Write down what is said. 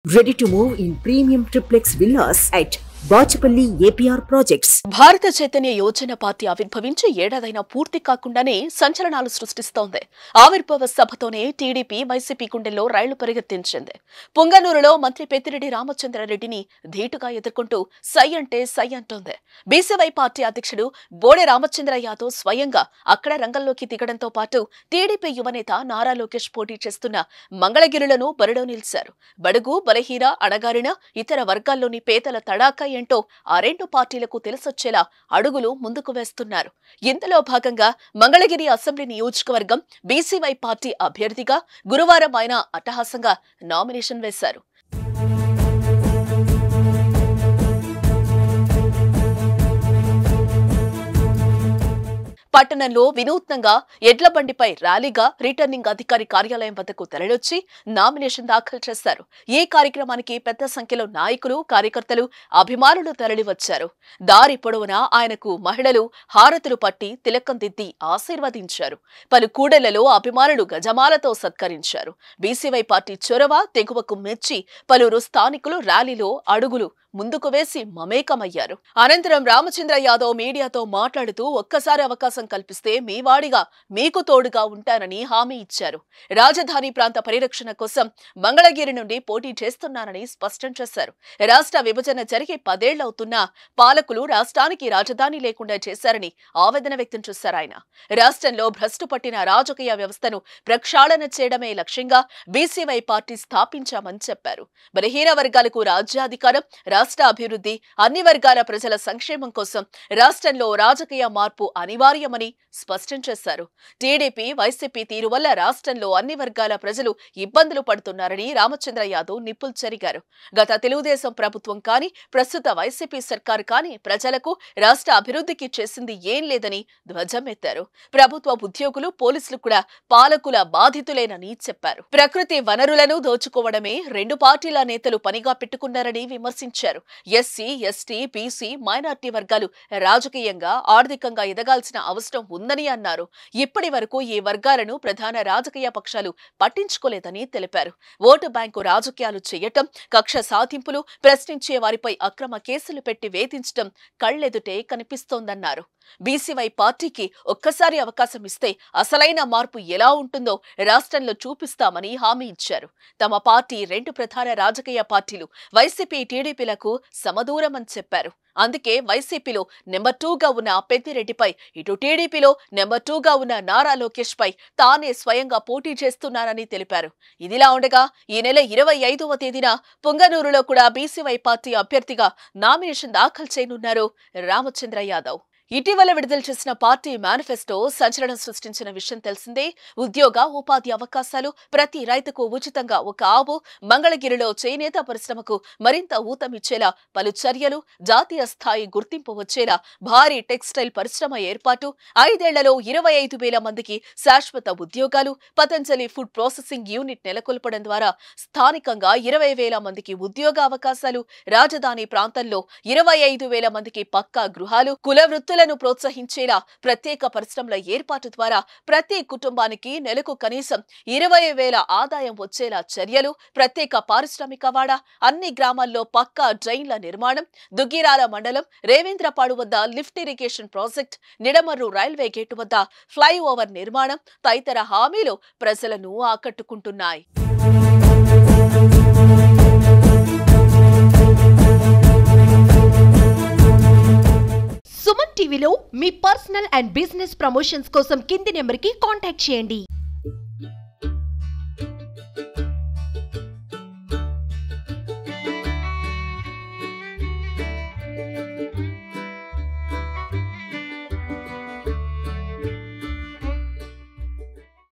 Ready to move in premium triplex villas at Bachapalli APR Projects. భారత Chaitanya Yojana party ఆవిర్భవించి ఏడాదైనా పూర్తి కాకుండానే సంచలనాలు సృష్టిస్తోంది. ఆవిర్భావ సభతోనే టీడీపీ వైసీపీ గుండెల్లో రైళ్లు పరిగెత్తించింది. పుంగనూరులో మంత్రి పెద్దిరెడ్డి రామచంద్రారెడ్డిని ధీటుగా ఎదుర్కొంటూ సై అంటే సై అంటోంది. బీసీవై పార్టీ అధ్యక్షుడు బోడే రామచంద్ర యాదవ్ స్వయంగా అక్కడ రంగంలోకి దిగడంతో పాటు టీడీపీ యువనేత నారా లోకేష్ పోటీ చేస్తున్న మంగళగిరులను బరిలో నిలిచారు. బడుగు బలహీన అణగారిన ఇతర వర్గాల్లోని పేదల తడాకా ఏంటో ఆ రెండు పార్టీలకు తెలిసొచ్చేలా అడుగులు ముందుకు వేస్తున్నారు. ఇందులో భాగంగా మంగళగిరి అసెంబ్లీ నియోజకవర్గం బీసీవై పార్టీ అభ్యర్థిగా గురువారం ఆయన అట్టహాసంగా నామినేషన్ వేశారు. పట్టణంలో వినూత్నంగా ఎడ్ల బండిపై ర్యాలీగా రిటర్నింగ్ అధికారి కార్యాలయం వద్దకు తరలివచ్చి నామినేషన్ దాఖలు చేశారు. ఈ కార్యక్రమానికి పెద్ద సంఖ్యలో నాయకులు, కార్యకర్తలు, అభిమానులు తరలివచ్చారు. దారి పొడవునా ఆయనకు మహిళలు హారతులు పట్టి తిలకం దిద్ది ఆశీర్వదించారు. పలు కూడళ్లలో అభిమానులు గజమాలతో సత్కరించారు. బీసీవై పార్టీ చొరవ తెగువకు మెచ్చి పలువురు స్థానికులు ర్యాలీలో అడుగులు ముందుకు వేసి మమేకమయ్యారు. అనంతరం రామచంద్ర యాదవ్ మీడియాతో మాట్లాడుతూ ఒక్కసారి అవకాశం కల్పిస్తే మీ వాడిగా మీకు తోడుగా ఉంటానని హామీ ఇచ్చారు. రాజధాని ప్రాంత పరిరక్షణ కోసం మంగళగిరి నుండి పోటీ చేస్తున్నానని స్పష్టం చేశారు. రాష్ట్ర విభజన జరిగి 10 ఏళ్లవుతున్నా పాలకులు రాష్ట్రానికి రాజధాని లేకుండా చేశారని ఆవేదన వ్యక్తం చేశారు. ఆయన రాష్ట్రంలో భ్రష్టు పట్టిన రాజకీయ వ్యవస్థను ప్రక్షాళన చేయడమే లక్ష్యంగా బీసీవై పార్టీ స్థాపించామని చెప్పారు. బలహీన వర్గాలకు రాజ్యాధికారం, రాష్ట్ర అభివృద్ధి, అన్ని వర్గాల ప్రజల సంక్షేమం కోసం రాష్ట్రంలో రాజకీయ మార్పు అనివార్యమని స్పష్టం చేశారు. టీడీపీ, వైసీపీ తీరు వల్ల రాష్ట్రంలో అన్ని వర్గాల ప్రజలు ఇబ్బందులు పడుతున్నారని రామచంద్ర యాదవ్ నిప్పులు చెరిగారు. గత తెలుగుదేశం ప్రభుత్వం కానీ, ప్రస్తుత వైసీపీ సర్కారు కానీ ప్రజలకు, రాష్ట్ర అభివృద్ధికి చేసింది ఏం లేదని ధ్వజమెత్తారు. ప్రభుత్వ ఉద్యోగులు, పోలీసులు కూడా పాలకుల బాధితులేనని చెప్పారు. ప్రకృతి వనరులను దోచుకోవడమే రెండు పార్టీల నేతలు పనిగా పెట్టుకున్నారని విమర్శించారు. ఎస్సీ, ఎస్టీ, బీసీ, మైనార్టీ వర్గాలు రాజకీయంగా, ఆర్థికంగా ఎదగాల్సిన అవసరం ఉందని అన్నారు. ఇప్పటి వరకు ఈ వర్గాలను ప్రధాన రాజకీయ పక్షాలు పట్టించుకోలేదని తెలిపారు. ఓటు బ్యాంకు రాజకీయాలు చేయటం, కక్ష సాధింపులు, ప్రశ్నించే వారిపై అక్రమ కేసులు పెట్టి వేధించటం కళ్లెదుటే కనిపిస్తోందన్నారు. బీసీవై పార్టీకి ఒక్కసారి అవకాశం ఇస్తే అసలైన మార్పు ఎలా ఉంటుందో రాష్ట్రంలో చూపిస్తామని హామీ ఇచ్చారు. తమ పార్టీ రెండు ప్రధాన రాజకీయ పార్టీలు వైసీపీ, టీడీపీలకు సమదూరమని చెప్పారు. అందుకే వైసీపీలో నెంబర్ 2గా ఉన్న పెద్దిరెడ్డిపై, ఇటు టీడీపీలో నెంబర్ 2గా ఉన్న నారా లోకేష్ పై తానే స్వయంగా పోటీ చేస్తున్నానని తెలిపారు. ఇదిలా ఉండగా ఈ నెల 25వ తేదీన పుంగనూరులో కూడా బీసీవై పార్టీ అభ్యర్థిగా నామినేషన్ దాఖలు చేయనున్నారు రామచంద్ర యాదవ్. ఇటీవల విడుదల చేసిన పార్టీ మేనిఫెస్టో సంచలనం సృష్టించిన విషయం తెలిసిందే. ఉద్యోగ, ఉపాధి అవకాశాలు, ప్రతి రైతుకు ఉచితంగా ఒక ఆవు, మంగళగిరిలో చేనేత పరిశ్రమకు మరింత ఊతమిచ్చేలా పలు చర్యలు, జాతీయ స్థాయి గుర్తింపు వచ్చేలా భారీ టెక్స్టైల్ పరిశ్రమ ఏర్పాటు, 5 ఏళ్లలో 25,000 మందికి శాశ్వత ఉద్యోగాలు, పతంజలి ఫుడ్ ప్రాసెసింగ్ యూనిట్ నెలకొల్పడం ద్వారా స్థానికంగా 20,000 మందికి ఉద్యోగ అవకాశాలు, రాజధాని ప్రాంతంలో 25,000 మందికి పక్కా గృహాలు, కుల వృత్తుల ప్రోత్సహించేలా ప్రత్యేక పరిశ్రమల ఏర్పాటు ద్వారా ప్రతి కుటుంబానికి నెలకు కనీసం 20,000 ఆదాయం వచ్చేలా చర్యలు, ప్రత్యేక పారిశ్రామిక వాడ, అన్ని గ్రామాల్లో పక్కా డ్రైన్ల నిర్మాణం, దుగ్గిరాల మండలం రేవేంద్రపాడు వద్ద lift irrigation project, Nidamarru railway gate వద్ద ఫ్లైఓవర్ నిర్మాణం తదితర హామీలు ప్రజలను ఆకట్టుకుంటున్నాయి. సుమన్ టీవీలో మీ పర్సనల్ అండ్ బిజినెస్ ప్రమోషన్స్ కోసం కింది నెంబర్కి కాంటాక్ట్ చేయండి.